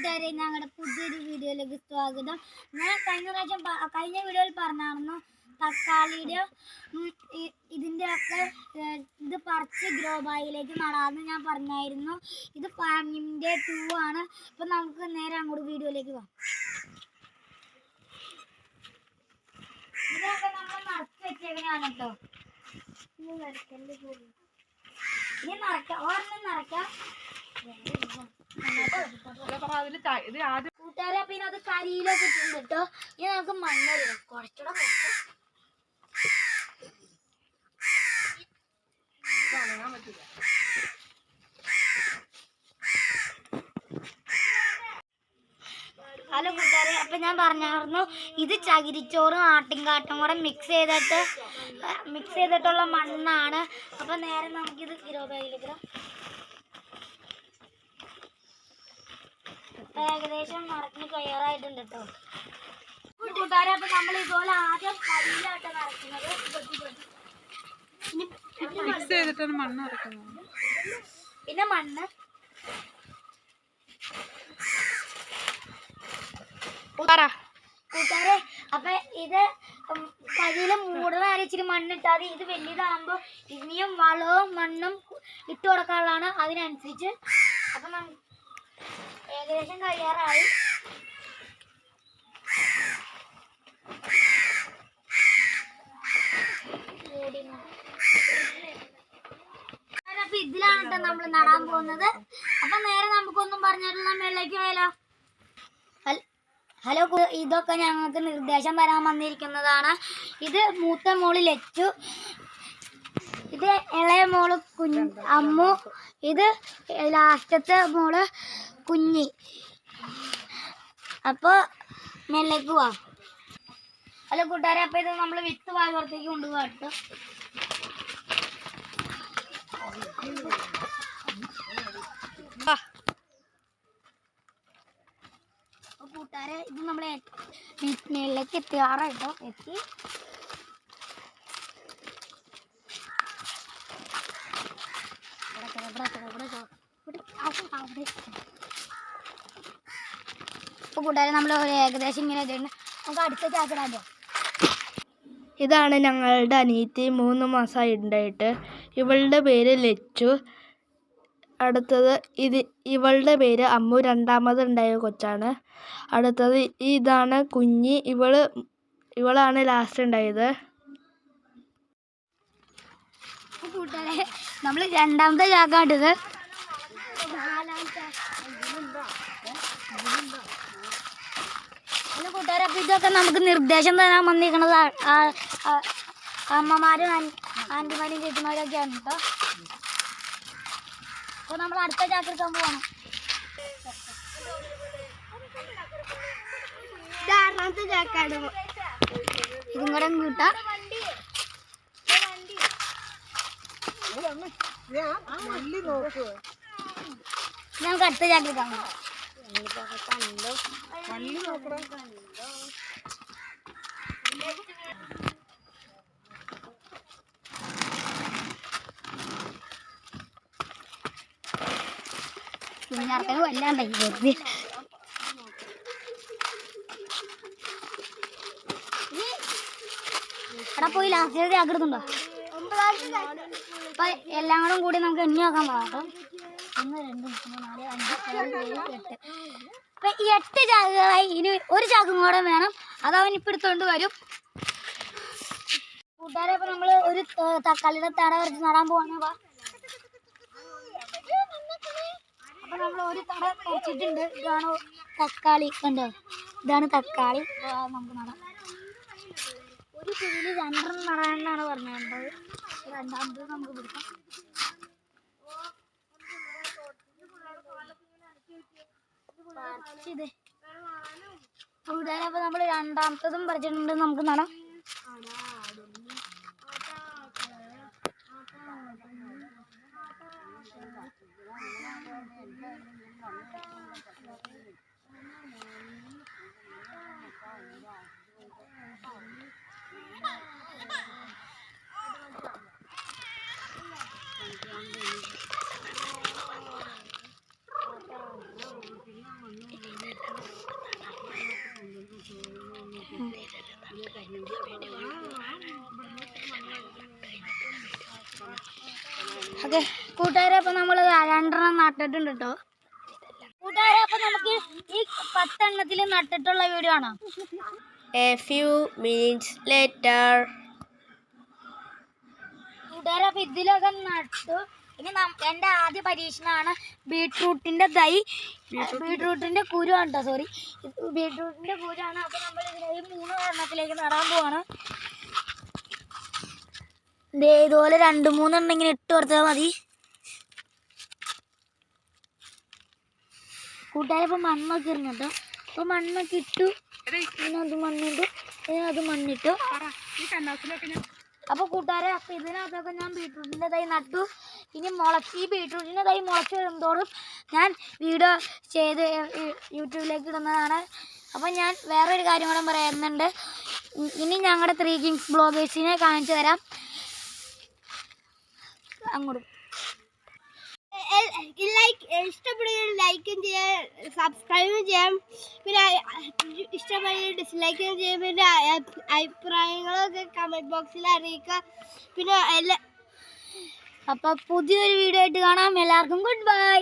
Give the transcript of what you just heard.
കൂട്ടുകാരെ, ഞങ്ങളുടെ പുതിയൊരു വീഡിയോയിലേക്ക് സ്വാഗതം. ഞാൻ കഴിഞ്ഞ വീഡിയോയിൽ പറഞ്ഞായിരുന്നു തക്കാളിയുടെ ഇതിൻ്റെ ഒക്കെ ഇത് പറിച്ച് ഗ്രോ ബാഗിലേക്ക് നടാമെന്ന് ഞാൻ പറഞ്ഞായിരുന്നു. ഇത് ഫാമിൻ്റെ 2 ആണ്. അപ്പം നമുക്ക് നേരെ അങ്ങോട്ട് വീഡിയോയിലേക്ക് പോകാം. ഇതൊക്കെ നമ്മൾ നിറച്ച് വെച്ചേക്കണാണ് കേട്ടോ. ഇനി നിറയ്ക്കാം, ഒരെണ്ണം നിറയ്ക്കാം. കൂട്ടുകാരെ, പിന്നെ അത് കരിയിലൊക്കെ ഇട്ടുണ്ട് കേട്ടോ. ഇനി നമുക്ക് മണ്ണിടാം, കുറച്ചുകൂടെ കുറച്ച്. ഹലോ കൂട്ടുകാരെ, അപ്പം ഞാൻ പറഞ്ഞായിരുന്നു ഇത് ചകിരിച്ചോറും ആട്ടിൻകാട്ടും കൂടെ മിക്സ് ചെയ്തിട്ടുള്ള മണ്ണാണ്. അപ്പം നേരെ നമുക്കിത് ഗ്രോ ബാഗിലേക്ക് ഏകദേശം നിറഞ്ഞ് തയ്യാറായിട്ടുണ്ട് കേട്ടോ കൂട്ടുകാരെ. അപ്പം നമ്മൾ ഇതുപോലെ ആദ്യം കരിയിലായിട്ട് നിറയ്ക്കുന്നത്. പിന്നെ മണ്ണ് കൂട്ടുകാരെ, അപ്പൊ ഇത് കരിയില് മൂടുന്ന ഇച്ചിരി മണ്ണിട്ടാൽ ഇത് വലിയതാകുമ്പോ ഇനിയും വളവും മണ്ണും ഇട്ട് കൊടുക്കാനുള്ളതാണ്. അതിനനുസരിച്ച് അപ്പൊ ഏകദേശം കഴിയാറായി. അപ്പൊ ഇതിലാണ് കേട്ടോ നമ്മൾ നടാൻ പോകുന്നത്. അപ്പൊ നേരെ നമുക്കൊന്നും പറഞ്ഞിട്ടുള്ള മേളിലേക്ക് പോയാലോ. ഹലോ, ഇതൊക്കെ ഞങ്ങൾക്ക് നിർദ്ദേശം തരാൻ വന്നിരിക്കുന്നതാണ്. ഇത് മൂത്ത മോള് ലച്ചു, ഇത് ഇളയ മോള് അമ്മു, ഇത് ലാസ്റ്റത്തെ മോള് കുഞ്ഞി. അപ്പോൾ മേളിലേക്ക് പോവാം. ഹലോ കൂട്ടുകാരെ, അപ്പോൾ ഇത് നമ്മൾ വിത്ത് ഭാഗത്തേക്ക് കൊണ്ടുപോകാം കേട്ടോ. കൂട്ടുകാരെ, ഇത് നമ്മൾ മേളിലേക്ക് എത്തിയാറായിട്ടോ. എത്തി അപ്പോൾ കൂട്ടുകാരെ, നമ്മൾ ഏകദേശം ഇങ്ങനെ നമുക്ക് അടുത്ത ചാക്കിടാമോ. ഇതാണ് ഞങ്ങളുടെ അനിയത്തി, 3 മാസമായി ഉണ്ടായിട്ട്. ഇവളുടെ പേര് ലച്ചു. അടുത്തത് ഇവളുടെ പേര് അമ്മു, 2ാമത് ഉണ്ടായ കൊച്ചാണ്. അടുത്തത് ഇതാണ് കുഞ്ഞി, ഇവളാണ് ലാസ്റ്റ് ഉണ്ടായത്. കൂട്ടുകാരെ, നമ്മൾ 2ാമത്തെ ചാക്കാണിത്. ഹലോ കൂട്ടുകാരെ, അപ്പോൾ ഇതൊക്കെ നമുക്ക് നിർദ്ദേശം തരാൻ വന്നിരിക്കുന്നത് അമ്മമാരും ആൻറ്റിമാരും ചേച്ചിമാരും ഒക്കെയാണ് കേട്ടോ. അപ്പോൾ നമ്മൾ അടുത്ത ചാക്കെടുക്കാൻ പോകണം. 6ാമത്തെ ചാക്കാണ്. ഇതും കൂടെ കൂട്ടാം. ഞങ്ങൾക്ക് അടുത്ത ചാക്കെടുക്കാൻ പോകാം. കുഞ്ഞാർക്കന് വല്ലാണ്ടായി വെറുതെ. അവിടെ പോയി ലാസ്റ്റ് ചാക്കെടുത്തുണ്ടോ. അപ്പൊ എല്ലാം കൂടി നമുക്ക് എണ്ണി നോക്കാൻ പോകാം. 1 2 3 4 5 6 7 8. അപ്പൊ ഈ 8 ചാക്കുകളായി. ഇനി ഒരു ചാക്കും കൂടെ വേണം. അതവൻ ഇപ്പം എടുത്തോണ്ട് വരും. കൂട്ടുകാരെ, അപ്പൊ നമ്മൾ ഒരു തക്കാളിയുടെ തട വരച്ച് നടാൻ പോവാണ്. അപ്പൊ നമ്മൾ ഒരു തട വരച്ചിട്ടുണ്ട്. ഇതാണ് തക്കാളി, കണ്ടോ. ഇതാണ് തക്കാളി. നമുക്ക് നടാം. ഒരു കുഴിയിൽ 2 നടാനാണ് പറഞ്ഞിട്ടുള്ളത്. 2ാമത് നമുക്ക് പിടിക്കാം. കൂട്ടുകാരെ, അപ്പൊ നമ്മൾ 2ാമത്തതും പറിച്ചിട്ടുണ്ട്. നമുക്ക് നടാം. ഓക്കെ കൂട്ടുകാരെ, അപ്പം നമ്മൾ 2 നട്ടിട്ടുണ്ട് കേട്ടോ കൂട്ടുകാരെ. അപ്പം നമുക്ക് ഈ 10 എണ്ണത്തിൽ നട്ടിട്ടുള്ള വീഡിയോ ആണോ? A few minutes later. കൂട്ടുകാരെ, അപ്പം ഇതിലൊക്കെ നട്ടു. ഇനി എൻ്റെ ആദ്യ പരീക്ഷണമാണ് ബീട്രൂട്ടിൻ്റെ തൈ. ബീട്രൂട്ടിൻ്റെ കുരുവാണ് കേട്ടോ, സോറി, ബീട്രൂട്ടിൻ്റെ കുരുവാണ്. അപ്പം നമ്മൾ ഇതിലേക്ക് 3 എണ്ണത്തിലേക്ക് നടാൻ പോവാണ്. ഇതുപോലെ 2-3 എണ്ണം ഇങ്ങനെ ഇട്ട് കൊടുത്താൽ മതി. കൂട്ടുകാരെ, ഇപ്പം മണ്ണൊക്കെ ഇറങ്ങി കേട്ടോ. അപ്പോൾ മണ്ണൊക്കെ ഇട്ടു, പിന്നെ അത് മണ്ണിട്ടു, പിന്നെ അത് മണ്ണിട്ടു. അപ്പോൾ കൂട്ടുകാരെ, അപ്പം ഇതിനകത്തൊക്കെ ഞാൻ ബീട്രൂട്ടിൻ്റെ തൈ നട്ടു. ഇനി ഈ ബീട്രൂട്ടിൻ്റെ തൈ മുളച്ച് വരുന്നതോറും ഞാൻ വീഡിയോ ചെയ്ത് യൂട്യൂബിലേക്ക് ഇടുന്നതാണ്. അപ്പം ഞാൻ വേറൊരു കാര്യം കൂടെ പറയുന്നുണ്ട്. ഇനി ഞങ്ങളുടെ 3 കിങ്സ് ബ്ലോഗേഴ്സിനെ കാണിച്ചു തരാം. അങ്ങോട്ട് ഇഷ്ടപ്പെടുകയും ലൈക്കും ചെയ്യാൻ, സബ്സ്ക്രൈബും ചെയ്യാം. പിന്നെ ഇഷ്ടപ്പെടുകയും ഡിസ്ലൈക്കും ചെയ്യാം. പിന്നെ അഭിപ്രായങ്ങളൊക്കെ കമൻറ്റ് ബോക്സിൽ അറിയിക്കുക. പിന്നെ അപ്പം പുതിയൊരു വീഡിയോ ആയിട്ട് കാണാം. എല്ലാവർക്കും ഗുഡ് ബൈ.